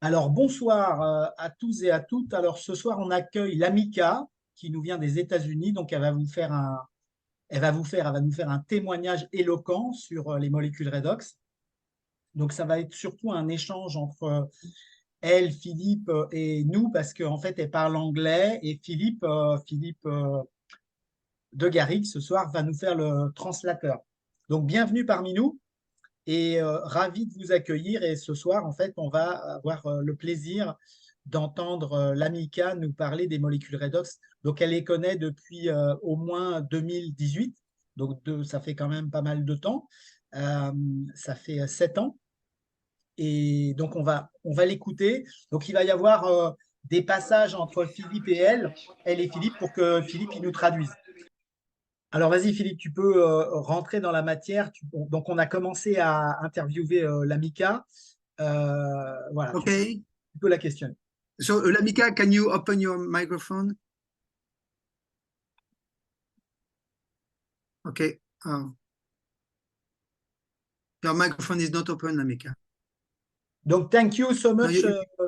Alors, bonsoir à tous et à toutes. Alors, ce soir, on accueille Lamika qui nous vient des États-Unis. Donc, elle va nous faire un témoignage éloquent sur les molécules redox. Donc, ça va être surtout un échange entre elle, Philippe et nous, parce qu'en fait, elle parle anglais et Philippe de Garrigue, ce soir, va nous faire le translateur. Donc, bienvenue parmi nous et ravi de vous accueillir. Et ce soir, en fait, on va avoir le plaisir d'entendre Lamika nous parler des molécules redox. Donc, elle les connaît depuis au moins 2018. Donc, ça fait quand même pas mal de temps. Ça fait 7 ans. Et donc, on va l'écouter. Donc, il va y avoir des passages entre Philippe et elle et Philippe, pour que Philippe il nous traduise. Alors, vas-y, Philippe, tu peux rentrer dans la matière. Donc, on a commencé à interviewer Lamika. Voilà, Okay. tu peux la questionner. So, Lamika, can you open your microphone? Okay. Your microphone is not open, Lamika. Donc, thank you so much,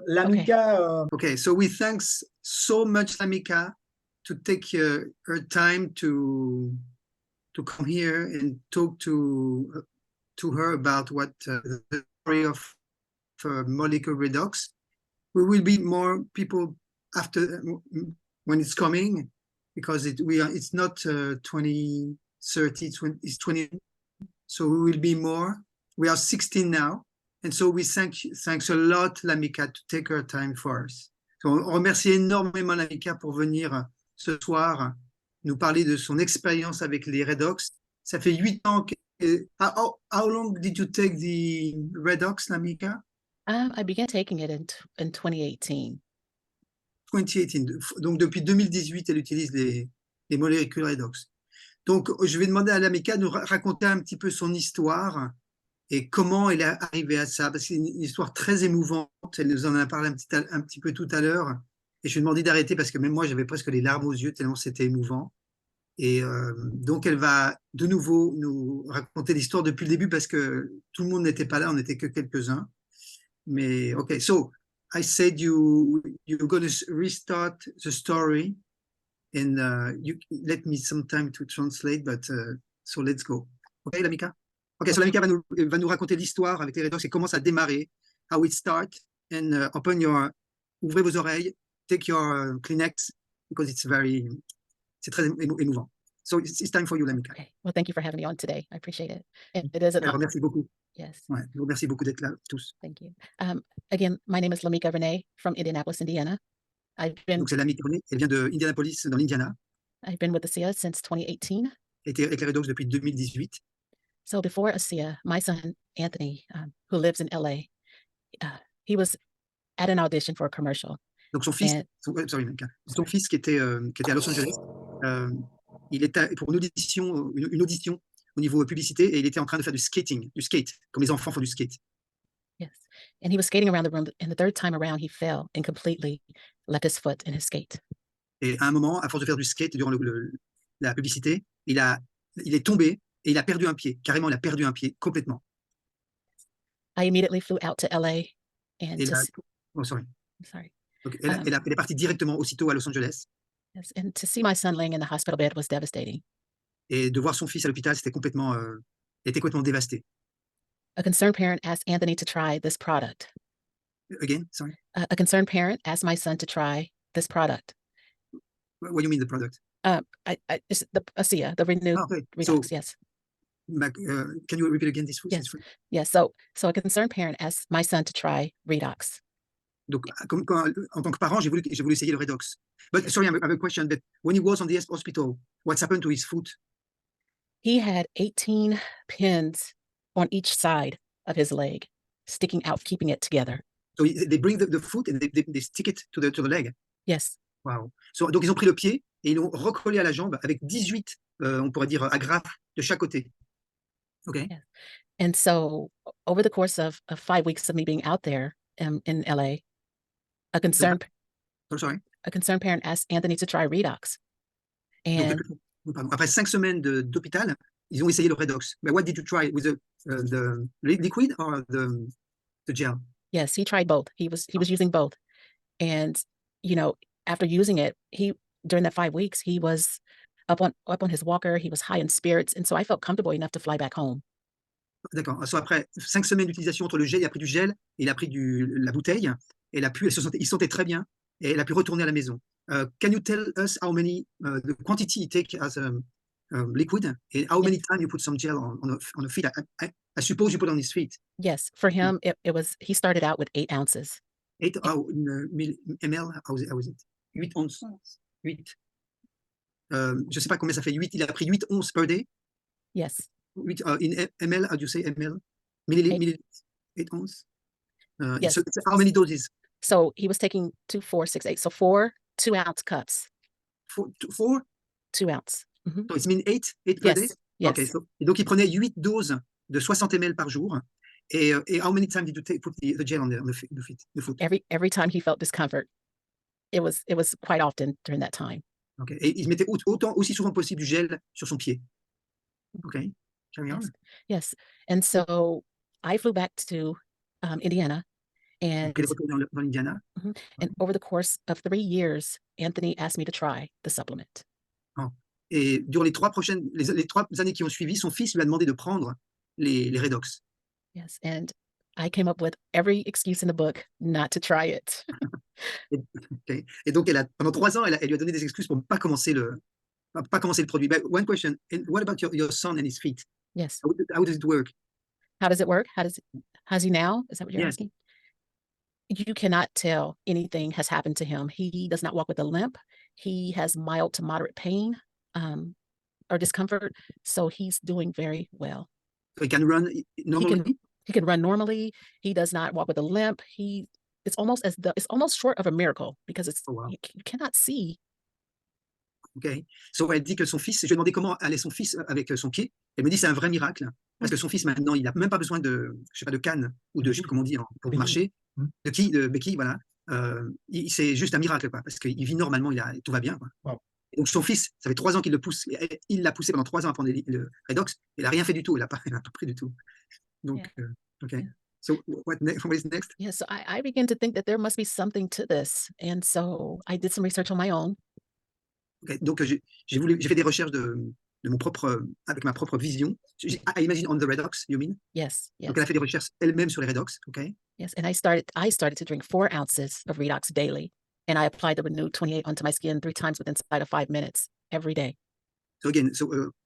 Lamika. Okay, so we thanks so much, Lamika, to take her time to come here and talk to her about what the story of molecular redox. We will be more people after when it's coming, because it's not 2030, it's 20. So we will be more. We are 16 now, and so we thanks a lot, Lamika, to take her time for us. So on remercie énormément Lamika pour venir ce soir nous parler de son expérience avec les redox. Ça fait 8 ans. How long did you take the redox, Lamika? I began taking it in 2018. 2018. Donc depuis 2018, elle utilise les molécules redox. Donc je vais demander à Lamika de nous raconter un petit peu son histoire et comment elle est arrivée à ça, parce que c'est une histoire très émouvante. Elle nous en a parlé un petit peu tout à l'heure, et je lui ai demandé d'arrêter parce que même moi j'avais presque les larmes aux yeux tellement c'était émouvant. Et donc elle va de nouveau nous raconter l'histoire depuis le début, parce que tout le monde n'était pas là, on n'était que quelques-uns. Mais ok, so I said you're going to restart the story, and you let me some time to translate, but so let's go. Ok, Lamika? Ok, so Lamika va nous raconter l'histoire avec les redox et comment ça a démarré, how it start, and ouvrez vos oreilles, take your Kleenex, because c'est très émouvant. So it's time for you, Lamika. Okay. Well, thank you for having me on today. I appreciate it. It is an honor. Merci beaucoup. Yes. Ouais, je vous remercie beaucoup d'être là, tous. Thank you. Again, my name is Lamika Renee from Indianapolis, Indiana. Donc c'est Lamika Renee, elle vient de Indianapolis, dans l'Indiana. I've been with ASEA since 2018. Elle était avec les redox depuis 2018. So before ASEA, my son Anthony, who lives in LA, he was at an audition for a commercial. Donc son fils, son fils qui était à Los Angeles, il était pour une audition au niveau publicité, et il était en train de faire du skate, comme les enfants font du skate. Yes, and he was skating around the room, and the third time around, he fell and completely left his foot in his skate. Et à un moment, à force de faire du skate durant la publicité, il est tombé et il a perdu un pied. Carrément, il a perdu un pied complètement. I immediately flew out to LA and oh, sorry. I'm sorry. Donc, elle est partie directement aussitôt à Los Angeles. Yes, and to see my son laying in the hospital bed was devastating. Et de voir son fils à l'hôpital, il était complètement dévasté. A concerned parent asked Anthony to try this product. Again, sorry. A concerned parent asked my son to try this product. What do you mean, the product? It's the ASEA, the renewed redox. So, yes. Can you repeat again this? Yes. Yes. So a concerned parent asked my son to try redox. Donc, en tant que parent, j'ai voulu essayer le redox. But sorry, I have a question. But when he was on the hospital, what's happened to his foot? He had 18 pins on each side of his leg, sticking out, keeping it together. So they bring the foot and they stick it to the leg. Yes. Wow. So, donc ils ont pris le pied et ils l'ont recollé à la jambe avec 18, on pourrait dire, agrafes de chaque côté. Okay. Yes. And so, over the course of 5 weeks of me being out there in LA, a concerned parent asked Anthony to try redox. And donc, après 5 semaines d'hôpital, ils ont essayé le Redox. But what did you try with the liquid or the gel? Yes, he tried both. He was using both. And, you know, after using it, during that 5 weeks, he was up on his walker, he was high in spirits, and so I felt comfortable enough to fly back home. D'accord. So après 5 semaines d'utilisation entre le gel, il a pris du gel, et il a pris la bouteille, et il se sentait très bien, et elle a pu retourner à la maison. Can you tell us how many, the quantity you take as liquid, and how many times you put some gel on the feet? I suppose you put on his feet. Yes, for him, he started out with 8 ounces. 8 ml, how is it? 8 onces. 8. Je ne sais pas combien ça fait. 8, il a pris 8 onces per day. Yes. 8 in ml, how do you say ml? Milliliters? 8 onces? Yes. So how many doses? So he was taking 2, 4, 6, 8. So 4 2-ounce cups. 4? 2 ounce. Mhm. So it means 8 per day? Yes. Yes. Okay, et donc il prenait 8 doses de 60 ml par jour. Et how many times did you put the gel on the foot? Every time he felt discomfort. It was quite often during that time. Okay. Et il mettait aussi souvent possible du gel sur son pied. Okay. Carry on. Yes. And so I flew back to Indiana, and Donc, il est retourné dans l'Indiana. and over the course of 3 years, Anthony asked me to try the supplement. Et durant les 3 années qui ont suivi, son fils lui a demandé de prendre les Redox. Yes, and I came up with every excuse in the book not to try it. Okay. Et donc, pendant 3 ans, elle lui a donné des excuses pour ne pas commencer le produit. But one question, and what about your son and his feet? Yes. How does it work? How does it work? How's he now? Is that what you're Yes. asking? You cannot tell anything has happened to him. He does not walk with a limp. He has mild to moderate pain or discomfort, so he's doing very well. So he can run normally? He can run normally. He does not walk with a limp. It's almost short of a miracle because Oh, wow. you cannot see. Okay. So elle dit que son fils, je lui ai demandé comment allait son fils avec son pied. Elle me dit c'est un vrai miracle parce que son fils maintenant, il n'a même pas besoin de, je sais pas, de canne ou de, je sais pas comment on dit, pour Béquille. marcher. De béquille, voilà. C'est juste un miracle, quoi, parce qu'il vit normalement, tout va bien, quoi. Wow. Et donc son fils, ça fait 3 ans qu'il le pousse. Il l'a poussé pendant 3 ans à prendre le Redox. Il n'a rien fait du tout. Il n'a pas pris du tout. Donc, okay. Yeah. So what is next? Yeah, so I began to think that there must be something to this. And so I did some research on my own. Okay. Donc j'ai fait des recherches avec ma propre vision. I imagine on the Redox, you mean? Yes, yes. Donc elle a fait des recherches elle-même sur les Redox, okay? Yes, and I started to drink 4 ounces of Redox daily, and I applied the Renew 28 onto my skin 3 times within inside of 5 minutes every day. So again,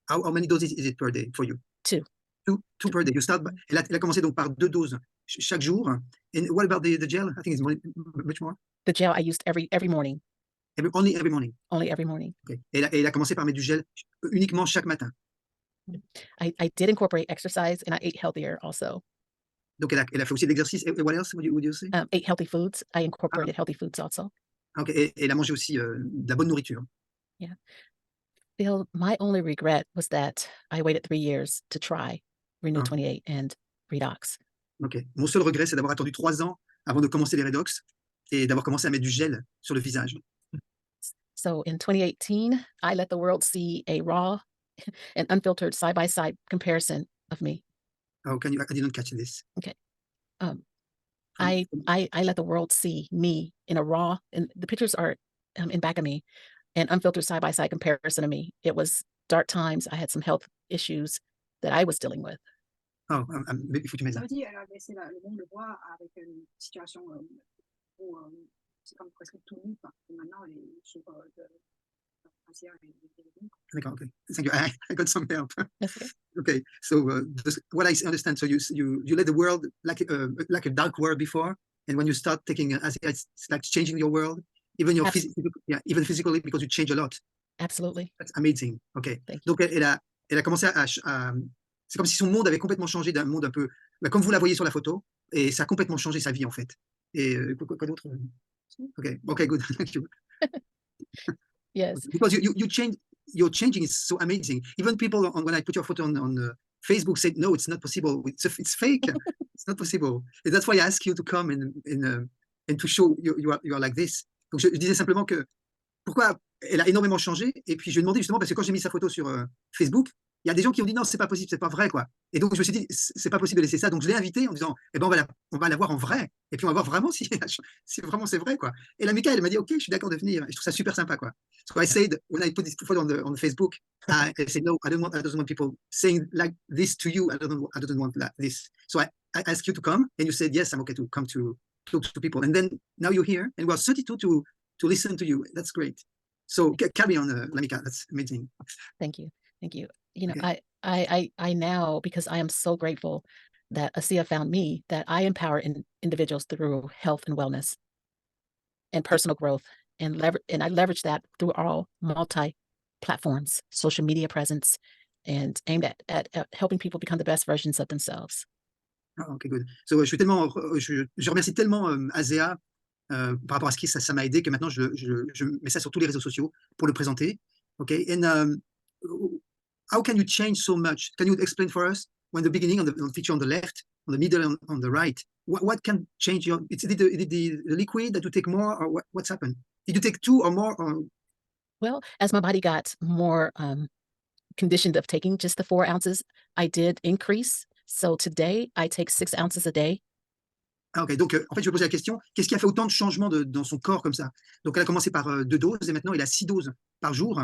how many doses is it per day for you? 2. 2 per day. You start. Elle a commencé donc par 2 doses chaque jour. And what about the gel? I think it's much more. The gel I used every morning. Only every morning. Only every morning. Okay. Et elle a commencé par mettre du gel uniquement chaque matin. I did incorporate exercise, and I ate healthier also. Donc elle a fait aussi de l'exercice. Et what else would you say? Ate healthy foods. I incorporated healthy foods also. Okay. Et elle a mangé aussi de la bonne nourriture. Yeah. Phil, my only regret was that I waited 3 years to try Renew 28 and Redox. Okay. Mon seul regret, c'est d'avoir attendu 3 ans avant de commencer les Redox et d'avoir commencé à mettre du gel sur le visage. So in 2018, I let the world see a raw and unfiltered side-by-side comparison of me. Oh, I didn't catch this. Okay. I let the world see me in a raw, and the pictures are in back of me, an unfiltered side-by-side comparison of me. It was dark times. I had some health issues that I was dealing with. Oh, il faut que tu mettes Ça ça. veut dire qu'elle a laissé le monde le voir avec une situation où c'est comme presque tout nu. Et maintenant, elle est sur faciale et D'accord, okay. Thank you. I got some help. That's okay. Okay, so what I understand, so you let the world like a dark world before, and when you start taking acid, it's like changing your world, even your even physically, because you change a lot. Absolutely. That's amazing. Okay. Thank you. Donc elle a commencé à c'est comme si son monde avait complètement changé d'un monde un peu comme vous la voyez sur la photo, et ça a complètement changé sa vie en fait. Et quoi d'autre? Okay, good. Thank you. Yes. Because you change, your changing is so amazing. Even people when I put your photo on Facebook said no, it's not possible. It's fake. It's not possible. And that's why I ask you to come and to show you are like this. Donc je disais simplement que pourquoi elle a énormément changé. Et puis je lui ai demandé justement parce que quand j'ai mis sa photo sur Facebook, il y a des gens qui ont dit non, c'est pas possible, c'est pas vrai, quoi. Et donc, je me suis dit, c'est pas possible de laisser ça. Donc, je l'ai invité en disant, eh ben, on va la voir en vrai. Et puis, on va voir vraiment si vraiment c'est vrai, quoi. Et l'amica, elle m'a dit, OK, je suis d'accord de venir. Et je trouve ça super sympa, quoi. So I said, when I put this photo on the Facebook, I said, no, I don't want people saying like this to you. I don't want this. So I asked you to come, and you said, yes, I'm okay to come to talk to people. And then now you're here, and we're 32 to listen to you. That's great. So carry on, Lamika. That's amazing. Thank you. Thank you. You know, Okay. I now, because I am so grateful that ASEA found me, that I empower individuals through health and wellness and personal growth, and I leverage that through all multi-platforms, social media presence, and aimed at helping people become the best versions of themselves. Oh, OK, good. So, je remercie tellement ASEA par rapport à ce qui ça m'a aidé que maintenant je mets ça sur tous les réseaux sociaux pour le présenter. OK. And how can you change so much? Can you explain for us when the beginning on the feature on the left, on the middle, and on the right, what can change your? Is it the liquid that you take more, or what's happened? Did you take 2 or more? Or... Well, as my body got more conditioned of taking just the 4 ounces, I did increase. So today I take 6 ounces a day. Ah, OK, donc en fait, je vais poser la question, qu'est-ce qui a fait autant de changements dans son corps comme ça? Donc elle a commencé par 2 doses et maintenant il a 6 doses par jour.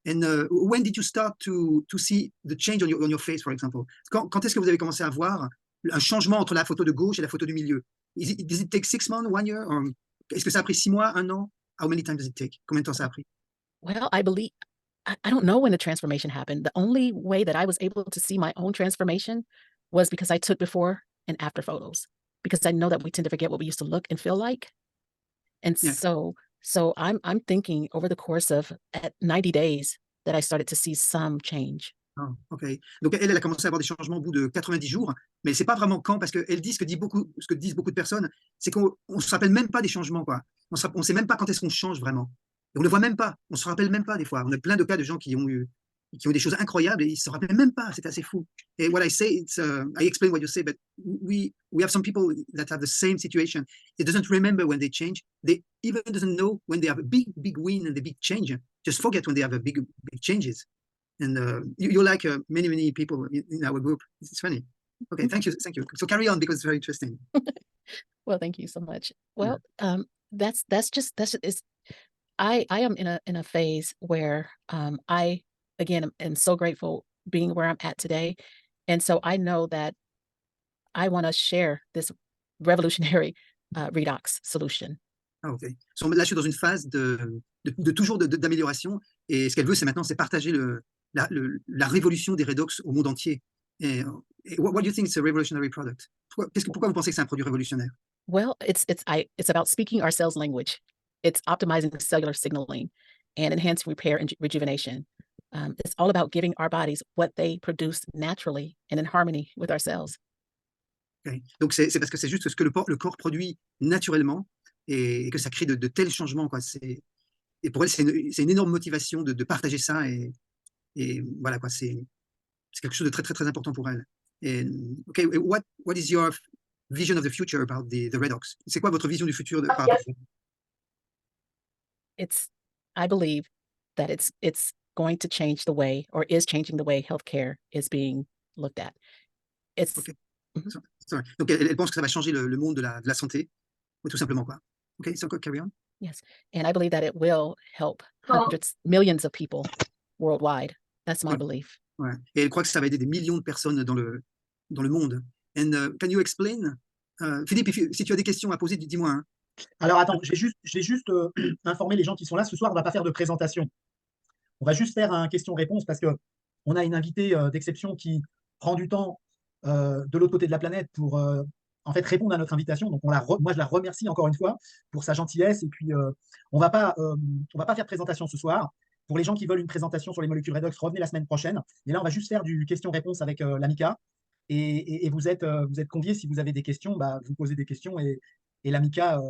And when did you start to see the change on your face, for example? Quand est-ce que vous avez commencé à voir un changement entre la photo de gauche et la photo du milieu? Does it take 6 months, 1 year? Or, est-ce que ça a pris 6 mois, 1 an? How many times does it take? Combien de temps ça a pris? Well, I believe, I don't know when the transformation happened. The only way that I was able to see my own transformation was because I took before and after photos, because I know that we tend to forget what we used to look and feel like. And Yeah. so I'm thinking over the course of at 90 days that I started to see some change. Ah, OK. Donc elle a commencé à avoir des changements au bout de 90 jours, mais elle ne sait pas vraiment quand, parce qu'elle dit ce que disent beaucoup de personnes, c'est qu'on ne se rappelle même pas des changements, quoi. On ne sait même pas quand est-ce qu'on change vraiment. Et on ne le voit même pas, on ne se rappelle même pas des fois. On a plein de cas de gens qui ont des choses incroyables et ils ne se rappellent même pas, c'est assez fou. Et what I say, I explain what you say, but we have some people that have the same situation. They doesn't remember when they change. They even doesn't know when they have a big win and a big change. Just forget when they have a big changes. And you're like many people in our group. It's funny. Okay, thank you. So carry on because it's very interesting. Well, thank you so much. Well, that's just I am in a phase where I again am so grateful being where I'm at today, and so I know that I want to share this revolutionary redox solution. Ah, ok. So, là, je suis dans une phase toujours d'amélioration, et ce qu'elle veut, c'est maintenant, c'est partager la révolution des redox au monde entier. Et what do you think is a revolutionary product? Pourquoi vous pensez que c'est un produit révolutionnaire? Well, it's about speaking our cells' language. It's optimizing the cellular signaling and enhancing repair and rejuvenation. It's all about giving our bodies what they produce naturally and in harmony with our cells. Okay. Donc, c'est parce que c'est juste ce que le corps produit naturellement, et que ça crée de tels changements, quoi. Et pour elle, c'est une énorme motivation de partager ça, et voilà, quoi. C'est quelque chose de très important pour elle. Et, okay, what is your vision of the future about the redox? C'est quoi votre vision du futur par rapport à ça? I believe that it's going to change the way, or is changing the way healthcare is being looked at. It's Okay. Sorry. Donc elle pense que ça va changer le monde de la santé, tout simplement, quoi. Okay, so carry on. Yes, and I believe that it will help hundreds, millions of people worldwide. That's my belief. Ouais. Et elle croit que ça va aider des millions de personnes dans le monde. And can you explain? Philippe, si tu as des questions à poser, dis-moi. Hein. Alors attends, je vais juste informer les gens qui sont là. Ce soir, on ne va pas faire de présentation. On va juste faire un question-réponse parce qu'on a une invitée d'exception qui prend du temps de l'autre côté de la planète pour en fait répondre à notre invitation. Donc moi, je la remercie encore une fois pour sa gentillesse. Et puis, on va pas faire de présentation ce soir. Pour les gens qui veulent une présentation sur les molécules redox, revenez la semaine prochaine. Et là, on va juste faire du question-réponse avec l'amica. Et vous êtes conviés, si vous avez des questions, bah, vous posez des questions et l'amica,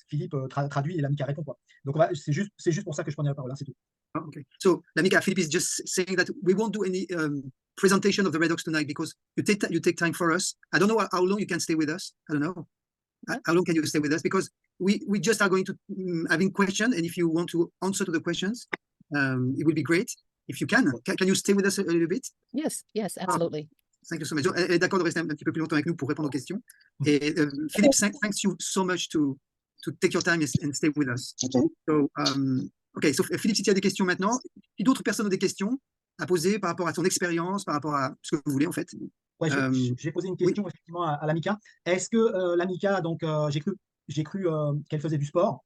Philippe traduit et l'amica répond, quoi. Donc c'est juste pour ça que je prenais la parole, hein, c'est tout. Oh, okay. So, l'amica, Philippe is just saying that we won't do any presentation of the redox tonight because you take time for us. I don't know how long you can stay with us. I don't know. How long can you stay with us? Because we just are going to having questions, and if you want to answer to the questions, it will be great. if you can you stay with us a little bit? Yes, yes, absolutely. Thank you so much. Elle est d'accord de rester un petit peu plus longtemps avec nous pour répondre aux questions. Et Philippe, thanks you so much to take your time and stay with us. Okay. So Philippe, si tu as des questions maintenant, si d'autres personnes ont des questions à poser par rapport à ton expérience, par rapport à ce que vous voulez en fait. Ouais, j'ai posé une question effectivement à l'Amica. Est-ce que l'Amica, donc j'ai cru qu'elle faisait du sport,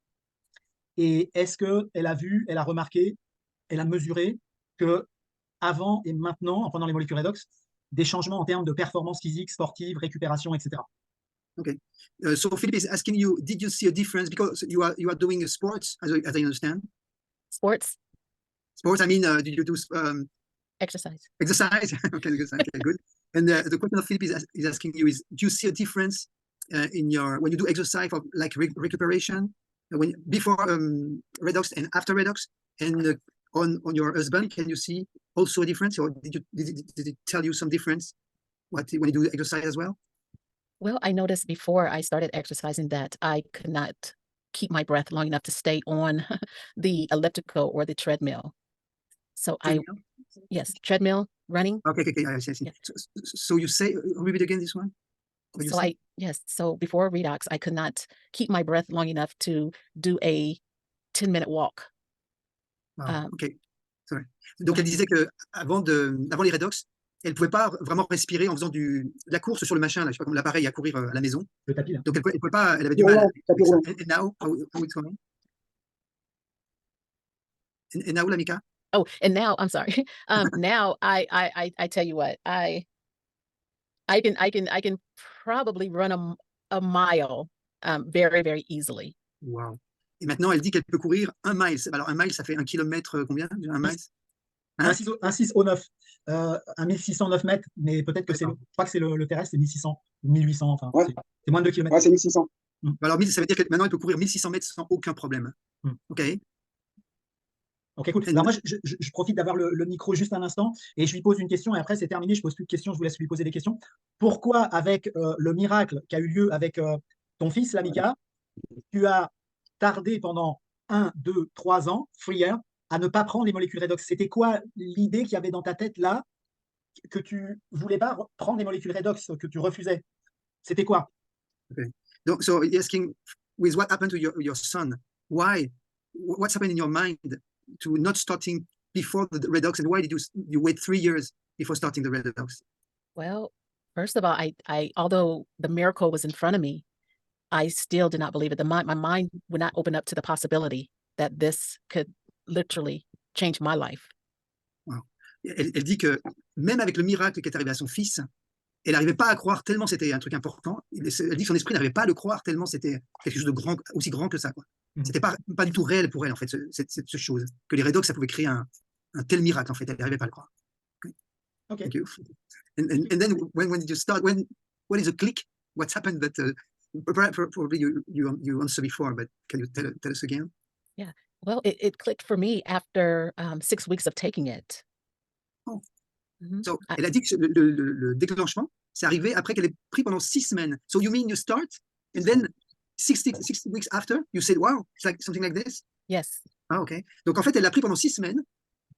et est-ce qu'elle a vu, elle a remarqué, elle a mesuré que avant et maintenant, pendant les molécules redox, des changements en termes de performance physique, sportive, récupération, etc. Okay. So Philippe is asking you, did you see a difference because you are doing sports, as I understand? Sports, Sports, I mean, did you do exercise. exercise? Okay, good. And the question of Philippe is asking you is, do you see a difference in your when you do exercise for like recuperation before redox and after redox, and on your husband, can you see also a difference, or did it tell you some difference when you do exercise as well? Well, I noticed before I started exercising that I could not keep my breath long enough to stay on the elliptical or the treadmill. So yes, treadmill, running. Okay, I see. Yeah. So you say, repeat again this one? So before redox, I could not keep my breath long enough to do a 10-minute walk. Ok, sorry. Donc elle disait que avant les redox, elle pouvait pas vraiment respirer en faisant de la course sur le machin, là, je sais pas comment, l'appareil à courir à la maison. Le tapis, là. Donc elle pouvait pas, elle avait du mal. And now, how it's going? And now, Lamika? Oh, and now I'm sorry. Now I tell you what, I can probably run a mile very, very easily. Wow. Et maintenant, elle dit qu'elle peut courir 1 mile. Alors 1 mile, ça fait 1 kilomètre combien? 1 mile? Un 6 au 9, 1609 mètres, mais peut-être que je crois que c'est le terrestre, c'est 1600, 1800, enfin, Ouais. c'est moins de 2 km. Ouais, c'est 1600. Alors 1000, ça veut dire que maintenant, elle peut courir 1600 mètres sans aucun problème. Ok. Ok, cool. Alors moi, je profite d'avoir le micro juste un instant et je lui pose une question, et après c'est terminé, je pose plus de questions, je vous laisse lui poser des questions. Pourquoi, avec le miracle qui a eu lieu avec ton fils, Lamika, tu as tardé pendant 1, 2, 3 ans, 3 years, à ne pas prendre les molécules redox? C'était quoi l'idée qu'il y avait dans ta tête là, que tu voulais pas prendre les molécules redox, que tu refusais? C'était quoi? Okay. So asking, with what happened to your son, what's happened in your mind to not starting before the redox, and why did you wait 3 years before starting the redox? Well, first of all, I although the miracle was in front of me, I still did not believe it. My mind would not open up to the possibility that this could literally change my life. Wow. Elle dit que même avec le miracle qui est arrivé à son fils, elle n'arrivait pas à croire tellement c'était un truc important. Elle dit que son esprit n'arrivait pas à le croire tellement c'était quelque chose de grand, aussi grand que ça, quoi. C'était pas du tout réel pour elle, en fait, cette chose. Que les redox, ça pouvait créer un tel miracle, en fait. Elle n'arrivait pas à le croire. Okay. Thank you. And then when did you start? What is a click? What's happened that probably you answered before, but can you tell us again? Yeah. Well, it clicked for me after 6 weeks of taking it. Oh. Mhm. So, elle a dit que le déclenchement, c'est arrivé après qu'elle ait pris pendant 6 semaines. So you mean you start, and then 60 weeks after, you said, wow, it's like something like this? Yes. Ah, ok. Donc, en fait, elle l'a pris pendant 6 semaines,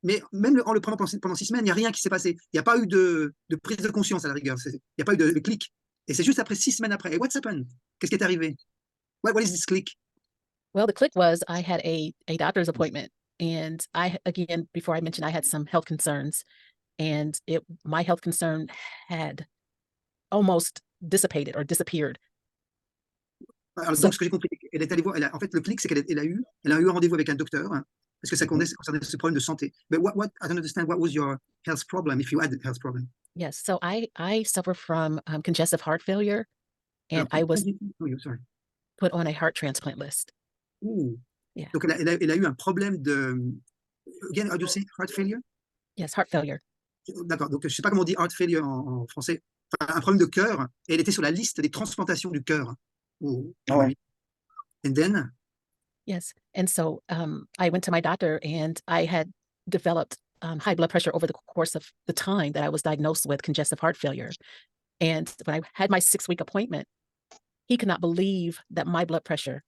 mais même en le prenant pendant 6 semaines, il n'y a rien qui s'est passé. Il n'y a pas eu de prise de conscience à la rigueur. Il n'y a pas eu de clic. Et c'est juste après 6 semaines après. Et what's happened? Qu'est-ce qui est arrivé? What is this click? Well, the click was I had a doctor's appointment, and again, before I mentioned, I had some health concerns, and my health concern had almost dissipated or disappeared. Alors, donc, ce que j'ai compris, elle est allée voir, en fait, le clic, c'est qu'elle a eu un rendez-vous avec un docteur, hein, parce que ça concernait ce problème de santé. Mais I don't understand, what was your health problem, if you had a health problem? Yes, so I suffer from congestive heart failure, and I was put on a heart transplant list. Ooh. Yeah. Donc, elle a eu un problème de... Again, how do you say heart failure? Yes, heart failure. D'accord, donc je ne sais pas comment on dit heart failure en français. Enfin, un problème de cœur, et elle était sur la liste des transplantations du cœur. Oh. Ouais. And then? Yes, and so I went to my doctor, and I had developed high blood pressure over the course of the time that I was diagnosed with congestive heart failure. And when I had my 6-week appointment, he could not believe that my blood pressure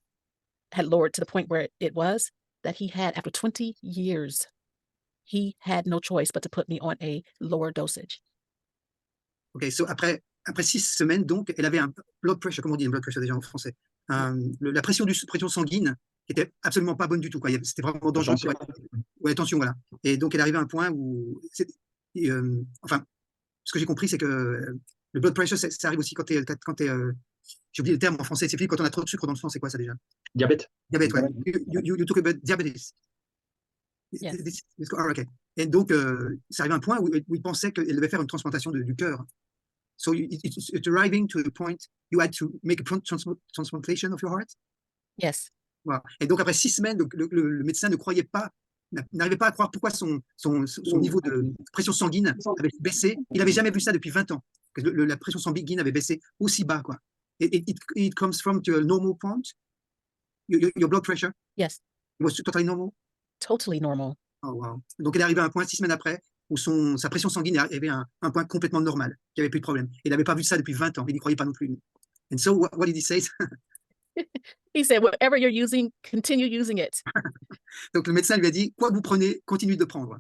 had lowered to the point where it was that he had after 20 years. he had no choice but to put me on a lower dosage. Ok, so après 6 semaines, donc, elle avait un blood pressure, comment on dit un blood pressure déjà en français? La pression sanguine qui était absolument pas bonne du tout, quoi. C'était vraiment dangereux. Attention. Ouais, attention, voilà. Et donc, elle arrivait à un point où, enfin, ce que j'ai compris, c'est que le blood pressure, ça arrive aussi quand j'ai oublié le terme en français, c'est quand on a trop de sucre dans le sang, c'est quoi ça déjà? Diabète. Diabète, ouais. Diabète. You talk about diabetes. Yes. Ok. Et donc, ça arrive à un point où il pensait qu'elle devait faire une transplantation du cœur. So it's arriving to the point you had to make a transplantation of your heart. Yes. Voilà. Et donc, après 6 semaines, le médecin n'arrivait pas à croire pourquoi son niveau de pression sanguine avait baissé. Il n'avait jamais vu ça depuis 20 ans. Que la pression sanguine avait baissé aussi bas, quoi. It comes from to a normal point. Your blood pressure Yes. was totally normal. Totally normal. Oh, wow. Donc, elle est arrivée à un point 6 semaines après où sa pression sanguine avait un point complètement normal, qu'il n'y avait plus de problème. Il n'avait pas vu ça depuis 20 ans. Il n'y croyait pas non plus. And so, what did he say? He said, whatever you're using, continue using it. Donc, le médecin lui a dit, quoi que vous prenez, continuez de prendre.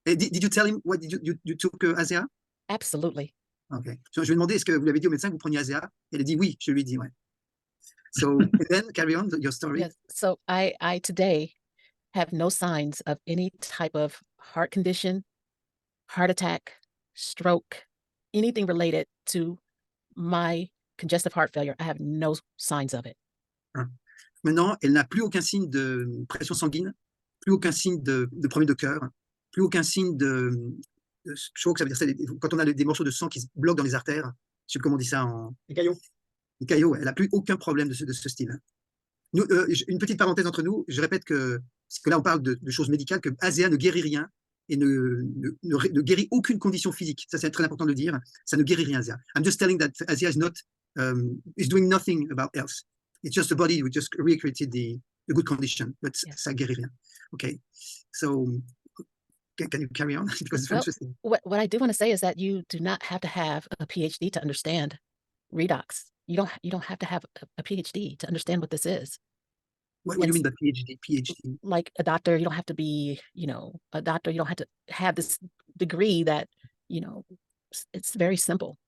Et did you tell him what you took Azea? Absolutely. Ok. Je lui ai demandé, est-ce que vous l'avez dit au médecin que vous preniez Azea? Elle a dit oui, je lui ai dit, ouais. So, and then carry on your story. Yes. So I today have no signs of any type of heart condition, heart attack, stroke, anything related to my congestive heart failure. I have no signs of it. Maintenant, elle n'a plus aucun signe de pression sanguine, plus aucun signe de problème de cœur, plus aucun signe de stroke, ça veut dire quand on a des morceaux de sang qui se bloquent dans les artères, je sais comment on dit ça en... Les caillots. Les caillots, elle n'a plus aucun problème de ce style. Nous, une petite parenthèse entre nous, je répète parce que là on parle de choses médicales, que Azea ne guérit rien et ne guérit aucune condition physique. Ça c'est très important de le dire, ça ne guérit rien, Azea. I'm just telling that Azea is doing nothing about else. It's just the body who just recreated the good condition, but ça guérit rien. Okay, so can you carry on? Because it's interesting. What I do want to say is that you do not have to have a PhD to understand redox. You don't have to have a PhD to understand what this is. What do you mean by PhD? Like a doctor, you don't have to be, a doctor. You don't have to have this degree that, it's very simple.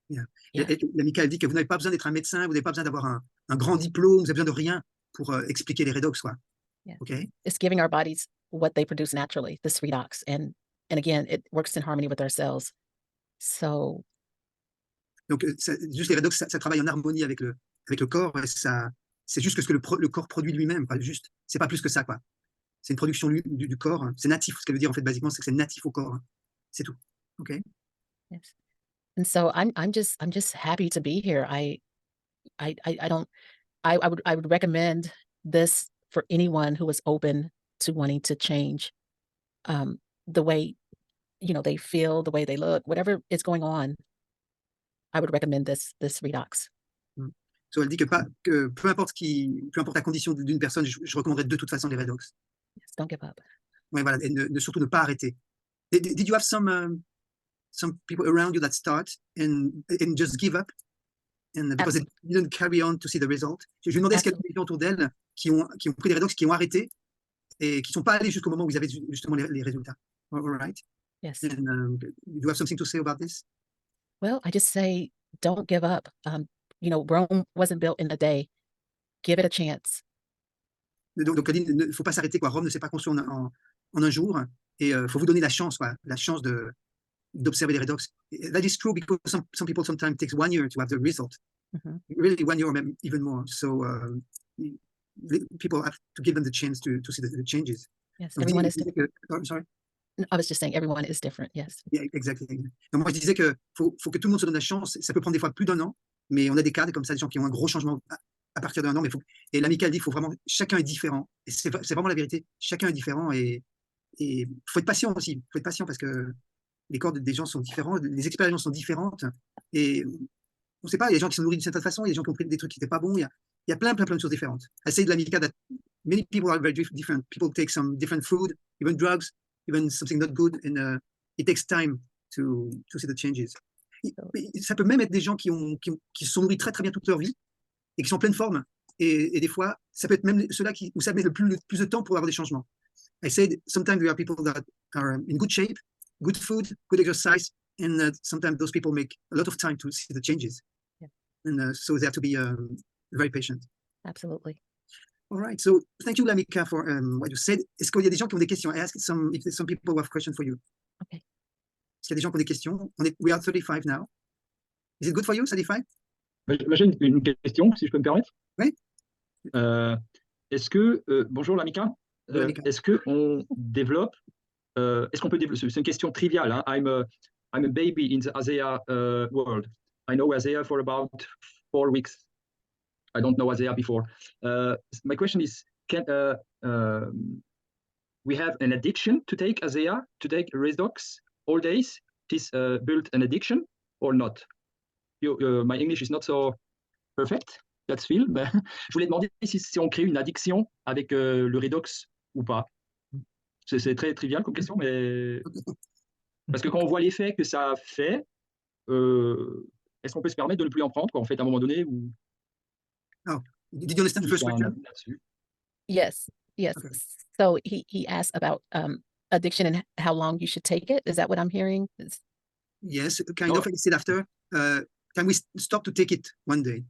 Yeah. L'amical dit que vous n'avez pas besoin d'être un médecin, vous n'avez pas besoin d'avoir un grand diplôme, vous n'avez besoin de rien pour expliquer les redox, quoi. Yeah. Okay. It's giving our bodies what they produce naturally, this redox, and again, it works in harmony with our cells. So. Donc, juste les redox, ça travaille en harmonie avec le corps, et c'est juste ce que le corps produit lui-même, quoi. Juste, c'est pas plus que ça, quoi. C'est une production du corps, c'est natif. Ce qu'elle veut dire en fait, basiquement, c'est que c'est natif au corps. C'est tout. Okay. Yes. And so I'm just happy to be here. I would recommend this for anyone who is open to wanting to change the way they feel, the way they look, whatever is going on. I would recommend this redox. So elle dit que peu importe la condition d'une personne, je recommanderais de toute façon les redox. Yes, don't give up. Ouais, voilà, et surtout ne pas arrêter. Did you have some people around you that start and just give up, and because they didn't carry on to see the result? Je lui demandais est-ce qu'il y a des gens autour d'elle qui ont pris des redox, qui ont arrêté et qui ne sont pas allés jusqu'au moment où ils avaient justement les résultats. All right. Yes. And do you have something to say about this? Well, I just say don't give up. Rome wasn't built in a day. Give it a chance. Donc elle dit, il ne faut pas s'arrêter, quoi. Rome ne s'est pas construit en un jour, et il faut vous donner la chance, quoi, la chance d'observer les redox. That is true because some people sometimes takes 1 year to have the result. Mm-hmm. Really 1 year or maybe even more. So people have to give them the chance to see the changes. Yes, donc, everyone is different. Sorry. I was just saying everyone is different. Yes. Yeah, exactly. Donc moi je disais que faut que tout le monde se donne la chance. Ça peut prendre des fois plus d'1 an, mais on a des cas comme ça, des gens qui ont un gros changement à partir d'1 an. Et l'amical dit, chacun est différent. Et c'est vraiment la vérité. Chacun est différent et faut être patient aussi. Faut être patient parce que les corps des gens sont différents, les expériences sont différentes. Et on ne sait pas, il y a des gens qui sont nourris d'une certaine façon, il y a des gens qui ont pris des trucs qui n'étaient pas bons. Il y a plein de choses différentes. I say de l'amical that many people are very different. People take some different food, even drugs, even something not good, and it takes time to see the changes. Ça peut même être des gens qui se sont nourris très très bien toute leur vie et qui sont en pleine forme. Et des fois, ça peut être même ceux-là où ça met le plus de temps pour avoir des changements. I said sometimes there are people that are in good shape, good food, good exercise, and sometimes those people make a lot of time to see the changes. Yeah. And so they have to be very patient. Absolutely. All right. So thank you, Lamika, for what you said. Est-ce qu'il y a des gens qui ont des questions? I asked some people who have questions for you. Okay. Est-ce qu'il y a des gens qui ont des questions? We are 35 now. Is it good for you, 35? J'ai une question, si je peux me permettre. Oui. Est-ce que, bonjour Lamika, Lamika. est-ce qu'on développe, est-ce qu'on peut développer, c'est une question triviale, hein? I'm a baby in the Azea world. I know Azea for about 4 weeks. I don't know Azea before. My question is, can we have an addiction to take Azea, to take Redox all days? Is built an addiction or not? My English is not so perfect, that's feel. Mais je voulais demander si on crée une addiction avec le Redox ou pas. C'est très trivial comme question, mais parce que quand on voit l'effet que ça fait, est-ce qu'on peut se permettre de ne plus en prendre, quoi, en fait, à un moment donné ou... Oh, did you understand the first question? Yes. Yes. Okay. So he asked about addiction and how long you should take it. Is that what I'm hearing? Yes, kind of. I said after, can we stop to take it one day?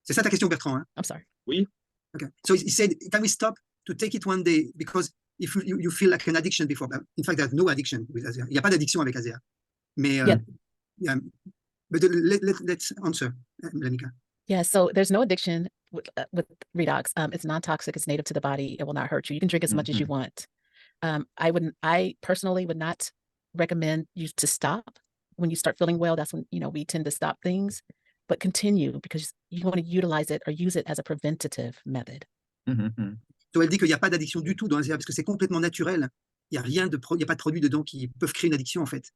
C'est ça ta question, Bertrand, hein? I'm sorry. Oui. Okay. So he said, can we stop to take it one day? Because if you feel like an addiction before, in fact, there's no addiction with Azea. Il n'y a pas d'addiction avec Azea. Mais, yeah. But let's answer, Lamika. Yeah, so there's no addiction with Redox. It's non-toxic. It's native to the body. It will not hurt you. You can drink as much as you want. I personally would not recommend you to stop when you start feeling well. That's when, we tend to stop things, but continue because you want to utilize it or use it as a preventative method. So elle dit qu'il n'y a pas d'addiction du tout dans Azea parce que c'est complètement naturel. Il n'y a rien il n'y a pas de produits dedans qui peuvent créer une addiction en fait.